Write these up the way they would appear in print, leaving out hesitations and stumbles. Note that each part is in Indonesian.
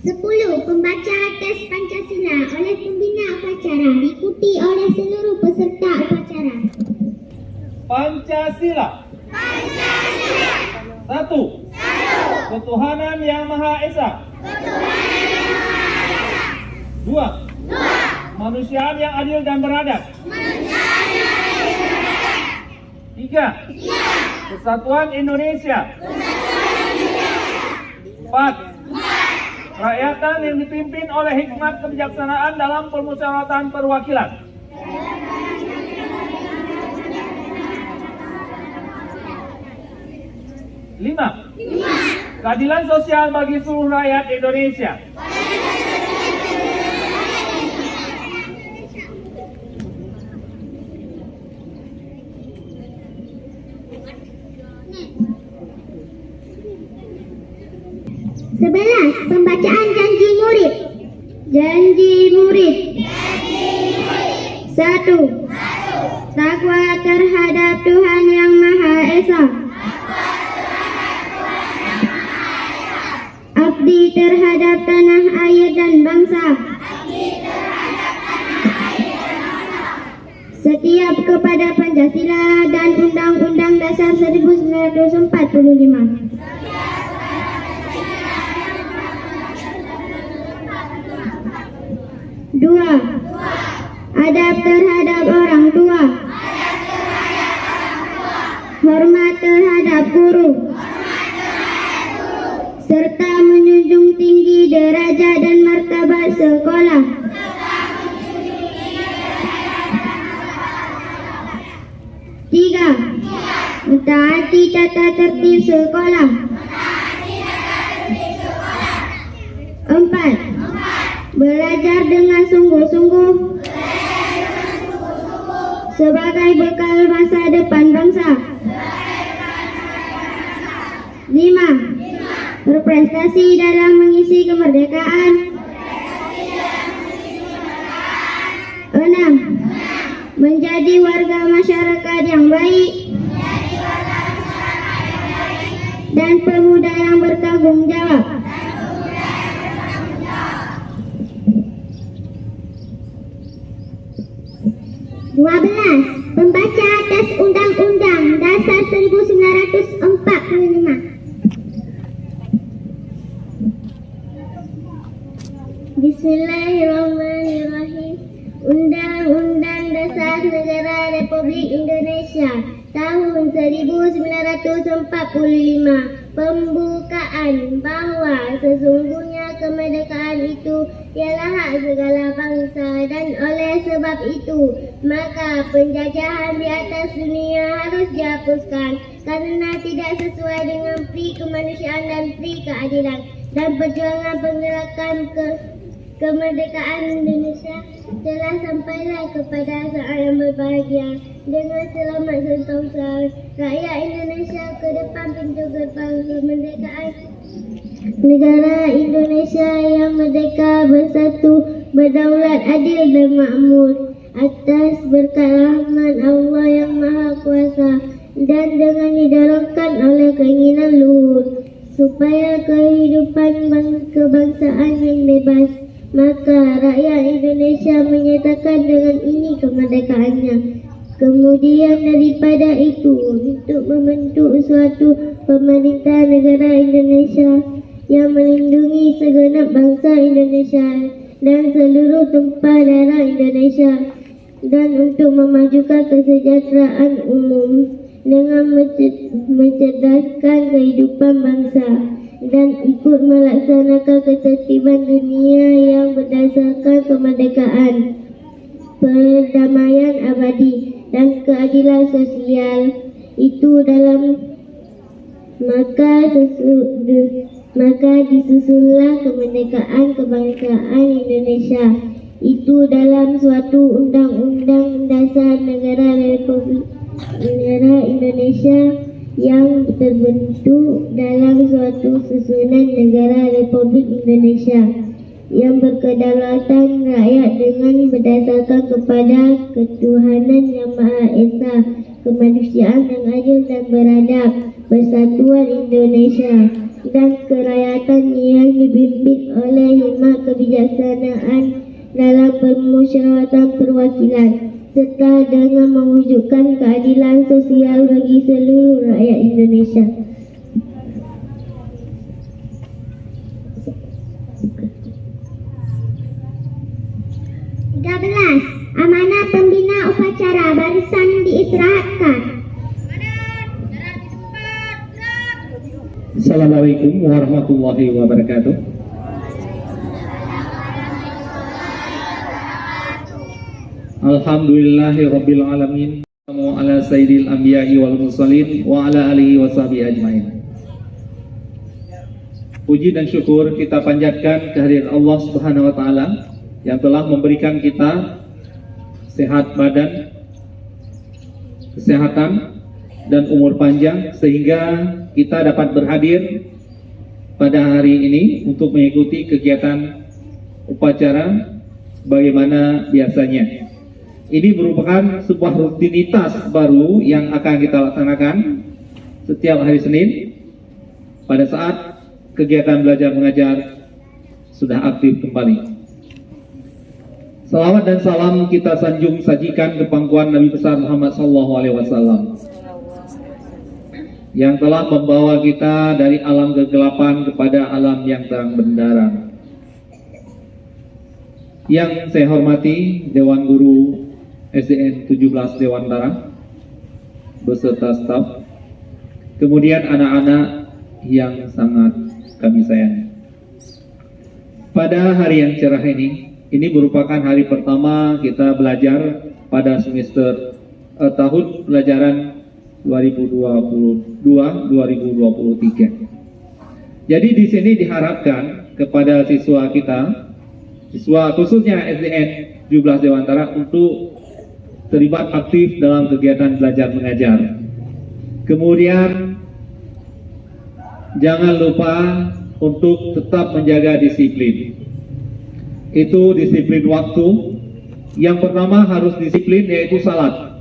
10. Pembacaan teks Pancasila oleh pembina upacara diikuti oleh seluruh peserta upacara. Pancasila. Pancasila. 1. Ketuhanan Yang Maha Esa. 2. Kemanusiaan yang adil dan beradab. 3. Kesatuan Indonesia. 4. Kerakyatan yang dipimpin oleh hikmat kebijaksanaan dalam permusyawaratan perwakilan. 5. Keadilan sosial bagi seluruh rakyat Indonesia. 11. Pembacaan janji murid. Janji murid. 1. Takwa terhadap Tuhan Yang Maha Esa. Abdi terhadap tanah air dan bangsa. Setia kepada Pancasila dan Undang-Undang Dasar 1945. 2. Adab terhadap orang tua. Hormat terhadap guru. Serta menjunjung tinggi derajat dan martabat sekolah. 3. Mentaati tata tertib sekolah. 4. Belajar dengan sungguh-sungguh sebagai bekal masa depan bangsa. 5. Berprestasi dalam mengisi kemerdekaan. 6. Menjadi warga masyarakat yang baik dan pemuda yang bertanggung jawab. 12. Membaca teks Undang-Undang Dasar 1945. Bismillahirrahmanirrahim. Undang-Undang Dasar Negara Republik Indonesia tahun 1945. Pembukaan bahwa sesungguhnya kemerdekaan itu ialah hak segala bangsa, dan oleh sebab itu maka penjajahan di atas dunia harus dihapuskan karena tidak sesuai dengan pri kemanusiaan dan pri keadilan, dan perjuangan penggerakan kemerdekaan Indonesia telah sampailah kepada saat yang berbahagia. Dengan selamat sentosa rakyat Indonesia ke depan pintu gerbang kemerdekaan negara Indonesia yang merdeka, bersatu, berdaulat, adil dan makmur atas berkat rahmat Allah yang Maha Kuasa, dan dengan didorongkan oleh keinginan luhur supaya kehidupan kebangsaan yang bebas, maka rakyat Indonesia menyatakan dengan ini kemerdekaannya. Kemudian daripada itu, untuk membentuk suatu pemerintah negara Indonesia yang melindungi segenap bangsa Indonesia dan seluruh tumpah darah Indonesia, dan untuk memajukan kesejahteraan umum dengan mencerdaskan kehidupan bangsa, dan ikut melaksanakan ketertiban dunia yang berdasarkan kemerdekaan, perdamaian abadi dan keadilan sosial itu dalam maka disusunlah kemerdekaan kebangsaan Indonesia itu dalam suatu undang-undang dasar negara Republik Indonesia yang terbentuk dalam suatu susunan negara Republik Indonesia yang berkedaulatan rakyat dengan berdasarkan kepada ketuhanan Yang Maha Esa, kemanusiaan yang adil dan beradab, persatuan Indonesia, dan kerakyatan yang dipimpin oleh hikmat kebijaksanaan dalam permusyawaratan perwakilan, serta dengan mewujudkan keadilan sosial bagi seluruh rakyat Indonesia. Amanah pembina upacara barisan diistirahatkan. Assalamualaikum warahmatullahi wabarakatuh. Alhamdulillahi rabbil alamin. Wa ala sayyidil anbiya'i wal mursalin wa ala alihi wa sahbihi ajmain. Puji dan syukur kita panjatkan kehadirat Allah Subhanahu wa taala yang telah memberikan kita sehat badan, kesehatan dan umur panjang sehingga kita dapat berhadir pada hari ini untuk mengikuti kegiatan upacara bagaimana biasanya. Ini merupakan sebuah rutinitas baru yang akan kita laksanakan setiap hari Senin pada saat kegiatan belajar mengajar sudah aktif kembali. Salawat dan salam kita sanjung sajikan ke pangkuan Nabi besar Muhammad SAW yang telah membawa kita dari alam kegelapan kepada alam yang terang benderang. Yang saya hormati Dewan Guru SDN 17 Dewantara beserta staf, kemudian anak-anak yang sangat kami sayangi. Pada hari yang cerah ini merupakan hari pertama kita belajar pada semester tahun pelajaran 2022-2023. Jadi di sini diharapkan kepada siswa kita, siswa khususnya SDN 17 Dewantara untuk terlibat aktif dalam kegiatan belajar mengajar. Kemudian jangan lupa untuk tetap menjaga disiplin. Itu disiplin waktu. Yang pertama harus disiplin yaitu salat.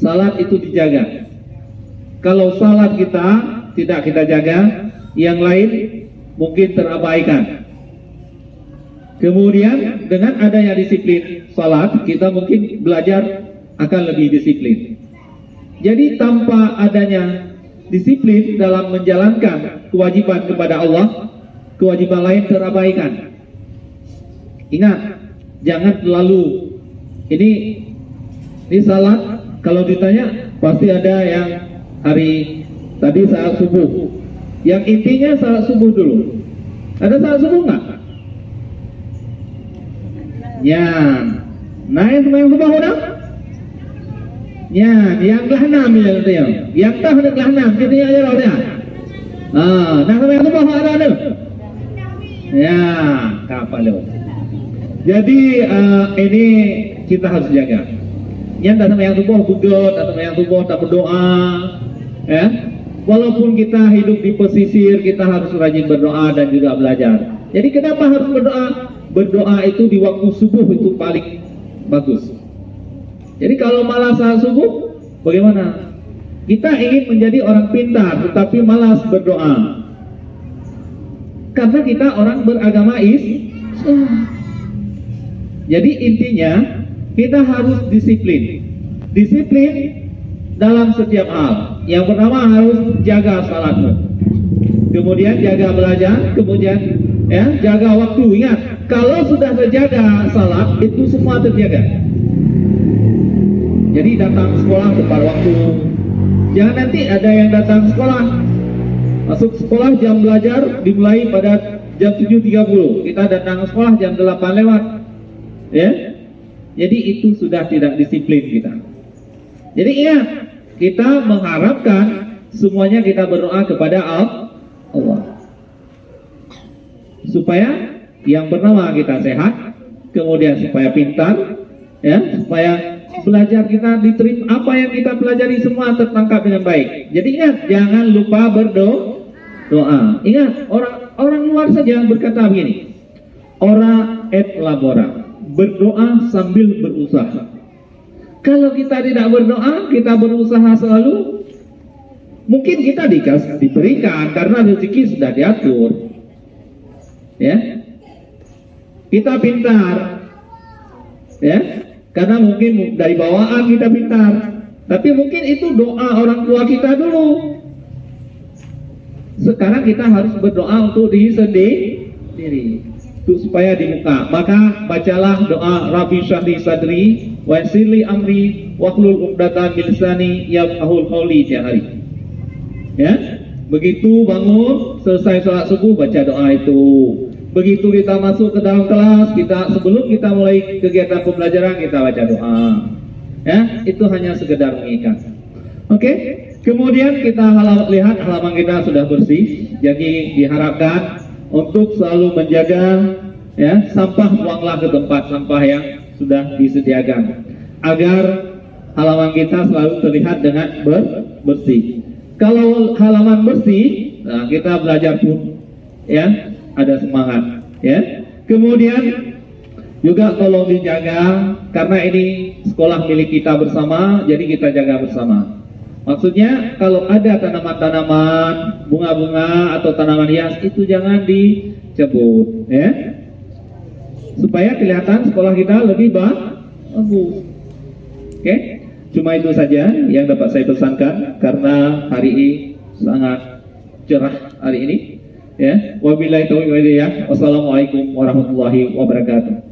Salat itu dijaga. Kalau salat kita tidak kita jaga, yang lain mungkin terabaikan. Kemudian dengan adanya disiplin salat, kita mungkin belajar akan lebih disiplin. Jadi tanpa adanya disiplin dalam menjalankan kewajiban kepada Allah, kewajiban lain terabaikan. Ingat, jangan terlalu ini salat. Kalau ditanya pasti ada yang hari tadi saat subuh. Yang intinya salat subuh dulu. Ada salat subuh nggak? Ya, naik sembahyang subuh udah? Ya, yang kelas 6 ya katanya. Yang tah ada kelas 6, kita aja lah dia. Nak sembahyang subuh ada tu. Ya, kapal lo. Jadi ini kita harus jaga. Yang tak sembahyang subuh bugot atau sembahyang subuh tak berdoa, ya. Walaupun kita hidup di pesisir, kita harus rajin berdoa dan juga belajar. Jadi kenapa harus berdoa? Berdoa itu di waktu subuh itu paling bagus. Jadi kalau malas saat subuh, bagaimana? Kita ingin menjadi orang pintar, tetapi malas berdoa. Karena kita orang beragama Islam. Jadi intinya kita harus disiplin. Disiplin dalam setiap hal. Yang pertama harus jaga salatmu. Kemudian jaga belajar, kemudian ya jaga waktu. Ingat, kalau sudah terjaga salat itu semua terjaga. Jadi datang sekolah tepat waktu. Jangan nanti ada yang datang sekolah, masuk sekolah jam belajar dimulai pada jam 7.30. Kita datang sekolah jam 8 lewat. Ya. Jadi itu sudah tidak disiplin kita. Jadi ingat, kita mengharapkan semuanya kita berdoa kepada Allah. Supaya yang pertama kita sehat, kemudian supaya pintar, ya, supaya belajar kita diterima, apa yang kita pelajari semua tertangkap dengan baik. Jadi ingat, jangan lupa berdoa. Ingat, orang luar saja berkata begini, ora et labora, berdoa sambil berusaha. Kalau kita tidak berdoa, kita berusaha selalu, Mungkin kita diberikan karena rezeki sudah diatur. Ya. Kita pintar. Ya. Karena mungkin dari bawaan kita pintar. Tapi mungkin itu doa orang tua kita dulu. Sekarang kita harus berdoa untuk diri sendiri. Supaya dibuka. Maka bacalah doa Rabbi Syrahli Sadri wa yassir li amri wahlul 'uqdatam min lisani yafqahul qawli tiap hari. Ya, begitu bangun selesai sholat subuh baca doa itu. Begitu kita masuk ke dalam kelas, sebelum kita mulai kegiatan pembelajaran kita baca doa. Ya, itu hanya sekedar mengikat. Oke, kemudian kita lihat halaman kita sudah bersih. Jadi diharapkan untuk selalu menjaga ya sampah, buanglah ke tempat sampah yang sudah disediakan agar halaman kita selalu terlihat dengan bersih. Kalau halaman bersih, nah kita belajar pun ya ada semangat ya. Kemudian juga tolong dijaga karena ini sekolah milik kita bersama, jadi kita jaga bersama. Maksudnya kalau ada tanaman-tanaman, bunga-bunga atau tanaman hias itu jangan dicabut ya. Supaya kelihatan sekolah kita lebih bagus. Oke? Cuma itu saja yang dapat saya pesankan karena hari ini sangat cerah hari ini ya. Wabillahi taufiq wal hidayah. Wassalamualaikum warahmatullahi wabarakatuh.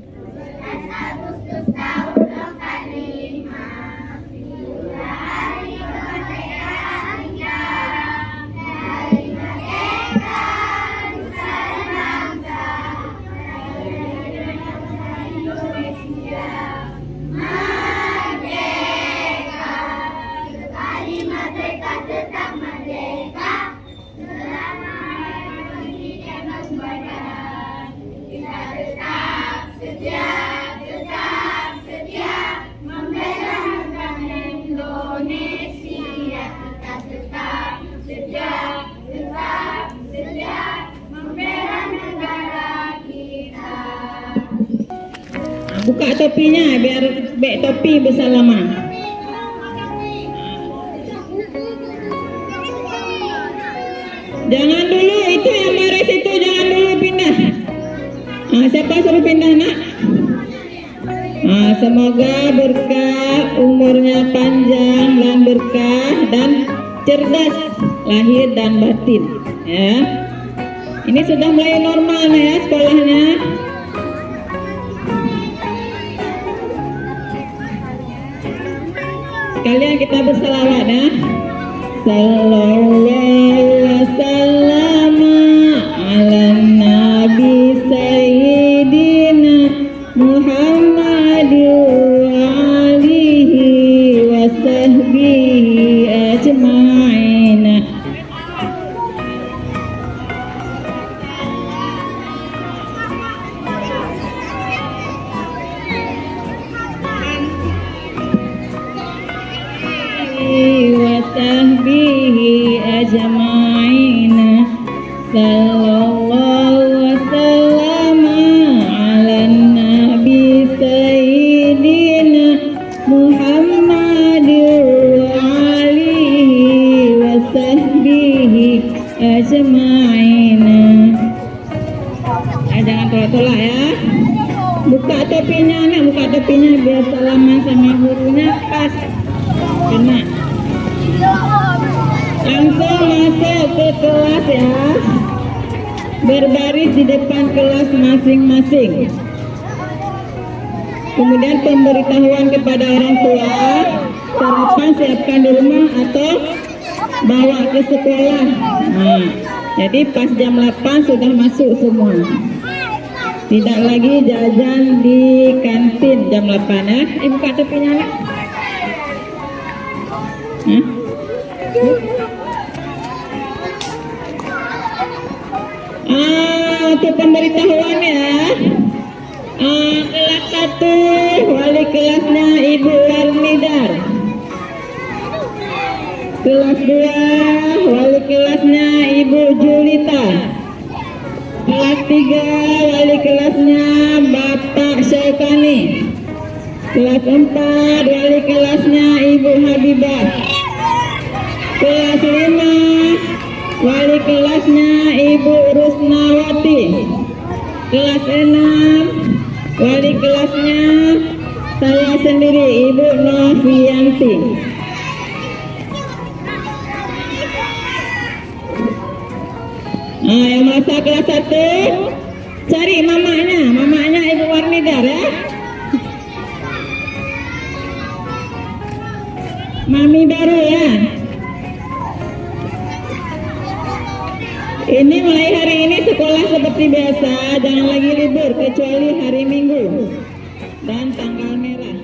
Buka topinya biar bek topi bersalaman. Jangan dulu itu yang baris itu jangan dulu pindah. Siapa suruh pindah nak? Semoga berkah, umurnya panjang dan berkah dan cerdas lahir dan batin. Ya, ini sudah mulai normal ya sekolahnya. Sekalian kita berselawat ya. Sallallahu wasallam ala nabi sayyidina Muhammad wa alihi wa sahbihi ajma'in. Sahbihi ajma'in. Sallallahu wasallam ala nabi sayyidina Muhammad wa alihi wa sahbihi ajma'in. Jangan tolak-tolak ya. Buka topinya nak, buka topinya biar salaman sama gurunya pas kena. Langsung masuk ke kelas ya. Berbaris di depan kelas masing-masing. Kemudian pemberitahuan kepada orang tua, sarapan siapkan di rumah atau bawa ke sekolah. Nah, jadi pas jam 8 sudah masuk semua. Tidak lagi jajan di kantin jam 8 ya. Buka topinya nak. Untuk pemberitahuan ya. Kelas 1 wali kelasnya Ibu Warmidar. Kelas 2 wali kelasnya Ibu Julita. Kelas 3 wali kelasnya Bapak Syaikani. Kelas 4 wali kelasnya Ibu Habibah. Kelas 5 kelasnya Ibu Rusnawati. Kelas 6, wali kelasnya saya sendiri, Ibu Novianti. Nah, yang masa kelas 1, cari mamanya Ibu Warnidar ya. Mami baru ya. Ini mulai hari ini sekolah seperti biasa, jangan lagi libur kecuali hari Minggu dan tanggal merah.